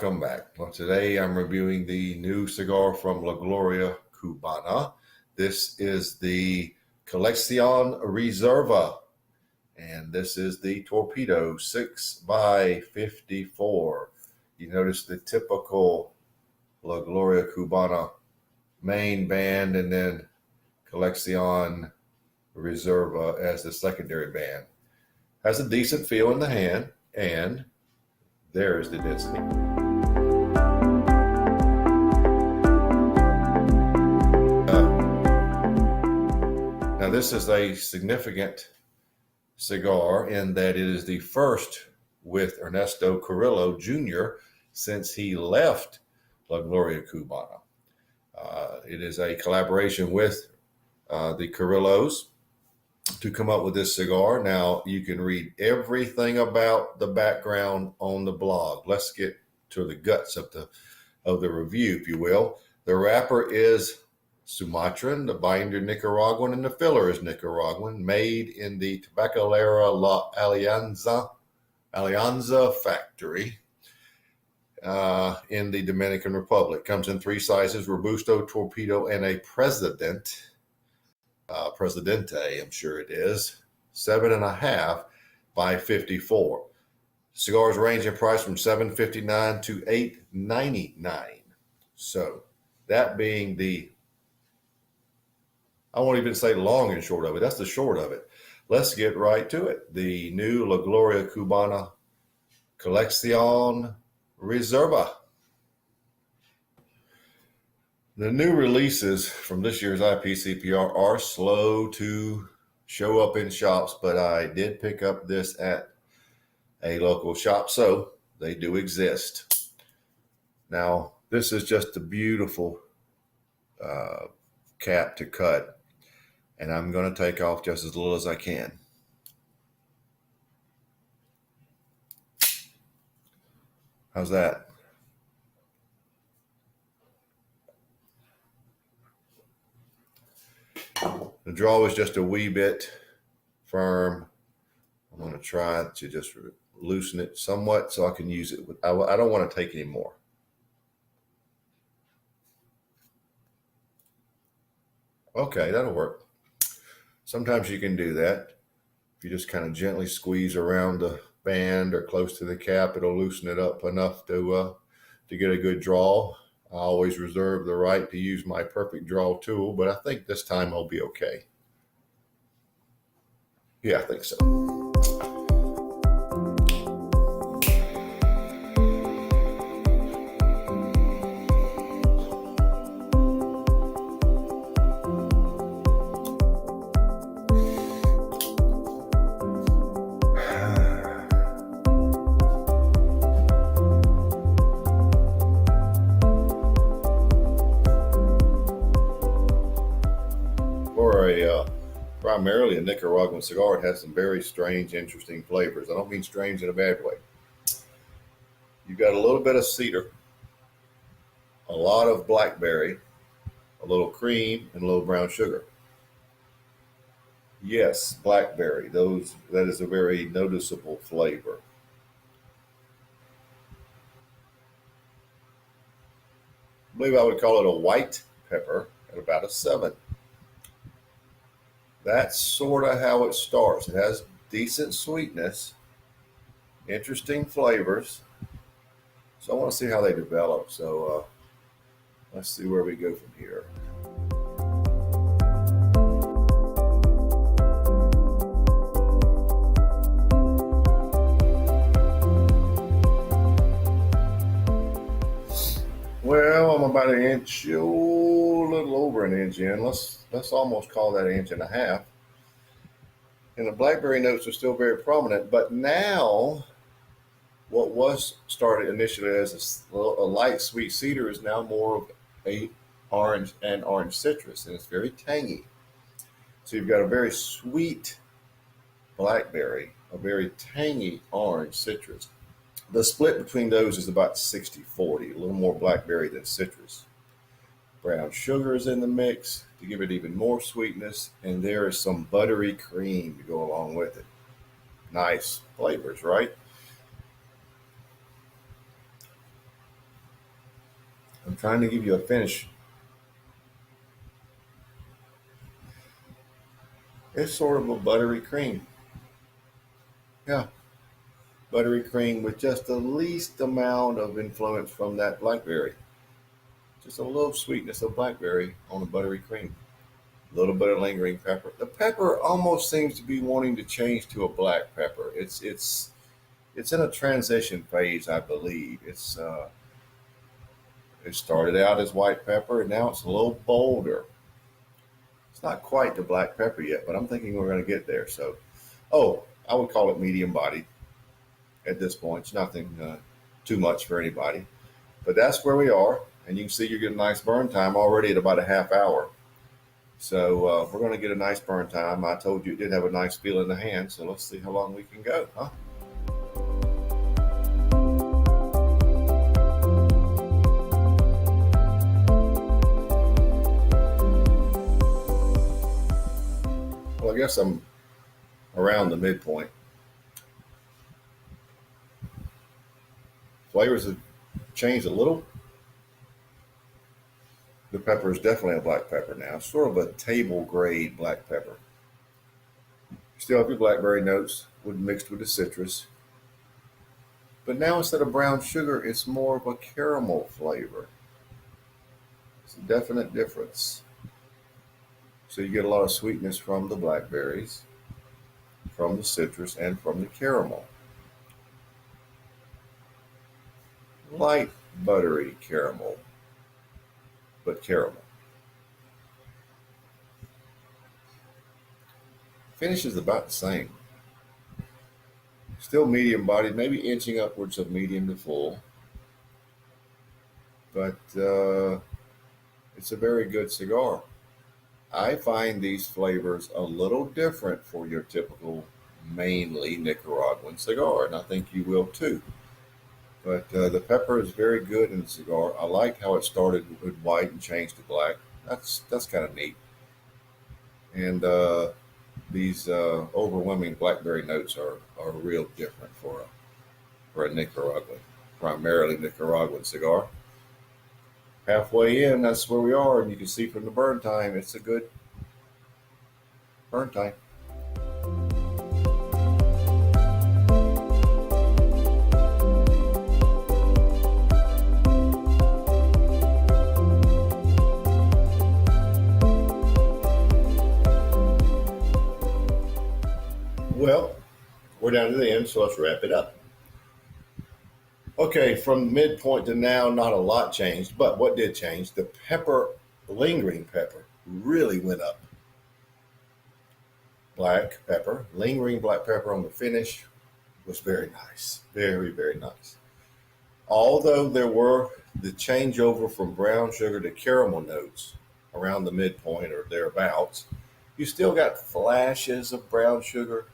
welcome back. Well, today I'm reviewing the new cigar from La Gloria Cubana. This is the Coleccion Reserva, and this is the Torpedo 6x54. You notice the typical La Gloria Cubana main band and then Coleccion Reserva as the secondary band. Has a decent feel in the hand, and there is the density. Now this is a significant cigar in that it is the first with Ernesto Carrillo Jr. since he left La Gloria Cubana. It is a collaboration with the Carrillos to come up with this cigar. Now you can read everything about the background on the blog. Let's get to the guts of the review, if you will. The wrapper is Sumatran, the binder Nicaraguan, and the filler is Nicaraguan, made in the Tabacalera La Alianza factory in the Dominican Republic. Comes in three sizes: Robusto, Torpedo, and a Presidente, I'm sure it is, 7.5 by 54. Cigars range in price from $7.59 to $8.99. So that being the, I won't even say long and short of it. That's the short of it. Let's get right to it. The new La Gloria Cubana Coleccion Reserva. The new releases from this year's IPCPR are slow to show up in shops, but I did pick up this at a local shop, so they do exist. Now, this is just a beautiful cap to cut, and I'm going to take off just as little as I can. How's that? The draw is just a wee bit firm. I'm going to try to just loosen it somewhat so I can use it. I don't want to take any more. Okay, that'll work. Sometimes you can do that. If you just kind of gently squeeze around the band or close to the cap, it'll loosen it up enough to get a good draw. I always reserve the right to use my perfect draw tool, but I think this time I'll be okay. Yeah, I think so. Primarily a Nicaraguan cigar, it has some very strange, interesting flavors. I don't mean strange in a bad way. You've got a little bit of cedar, a lot of blackberry, a little cream, and a little brown sugar. Yes, blackberry. That is a very noticeable flavor. I believe I would call it a white pepper at about a 7. That's sort of how it starts. It has decent sweetness, interesting flavors. So I want to see how they develop. So let's see where we go from here. Well, I'm about an inch, a little over an inch in. Let's almost call that 1.5 inches. And the blackberry notes are still very prominent, but now what was started initially as a light sweet cedar is now more of a orange citrus, and it's very tangy. So you've got a very sweet blackberry, a very tangy orange citrus. The split between those is about 60-40, a little more blackberry than citrus. Brown sugar is in the mix to give it even more sweetness, and there is some buttery cream to go along with it. Nice flavors, right? I'm trying to give you a finish. It's sort of a buttery cream. Yeah, buttery cream with just the least amount of influence from that blackberry. Just a little sweetness of blackberry on a buttery cream. A little bit of lingering pepper. The pepper almost seems to be wanting to change to a black pepper. It's in a transition phase, I believe. It started out as white pepper and now it's a little bolder. It's not quite the black pepper yet, but I'm thinking we're going to get there. So, oh, I would call it medium bodied at this point. It's nothing too much for anybody, but that's where we are. And you can see you're getting a nice burn time already at about a half hour. So we're going to get a nice burn time. I told you it did have a nice feel in the hand. So let's see how long we can go, huh? Well, I guess I'm around the midpoint. Flavors have changed a little. The pepper is definitely a black pepper now. It's sort of a table grade black pepper. Still have your blackberry notes mixed with the citrus. But now instead of brown sugar, it's more of a caramel flavor. It's a definite difference. So you get a lot of sweetness from the blackberries, from the citrus, and from the caramel. Light buttery caramel, but caramel. Finish is about the same. Still medium bodied, maybe inching upwards of medium to full. But it's a very good cigar. I find these flavors a little different for your typical, mainly Nicaraguan cigar, and I think you will too. But the pepper is very good in the cigar. I like how it started with white and changed to black. That's kind of neat. And these overwhelming blackberry notes are real different for a Nicaraguan, primarily Nicaraguan cigar. Halfway in, that's where we are, and you can see from the burn time, it's a good burn time. Well, we're down to the end, so let's wrap it up. Okay, from midpoint to now, not a lot changed, but what did change? The pepper, lingering pepper, really went up. Black pepper, lingering black pepper on the finish was very nice. Very, very nice. Although there were the changeover from brown sugar to caramel notes around the midpoint or thereabouts, you still got flashes of brown sugar,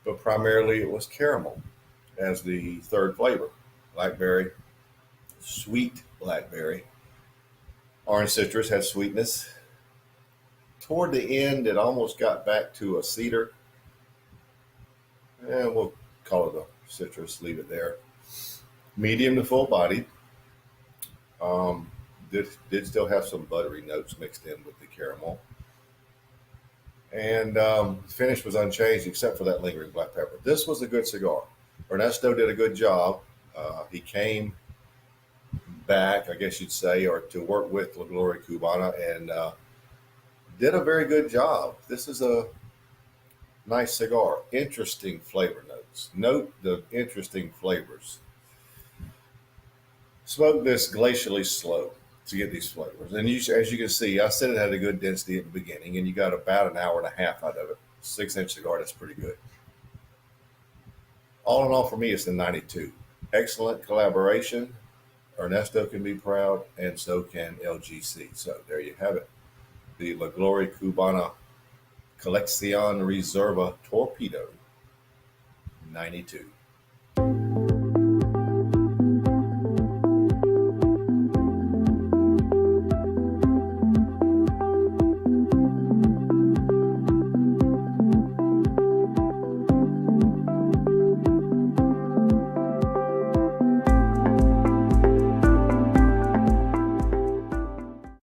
but primarily it was caramel as the third flavor. Blackberry, sweet blackberry. Orange citrus had sweetness. Toward the end, it almost got back to a cedar. And we'll call it a citrus, leave it there. Medium to full bodied. Did still have some buttery notes mixed in with the caramel. And the finish was unchanged except for that lingering black pepper. This was a good cigar. Ernesto did a good job. He came back, I guess you'd say, or to work with Gloria Cubana, and did a very good job. This is a nice cigar. Interesting flavor notes. Note the interesting flavors. Smoke this glacially slow to get these flavors. And as you can see, I said it had a good density at the beginning, and you got about an hour and a half out of it. 6-inch cigar, that's pretty good. All in all, for me, it's the 92. Excellent collaboration. Ernesto can be proud, and so can LGC. So there you have it. The La Gloria Cubana Coleccion Reserva Torpedo 92.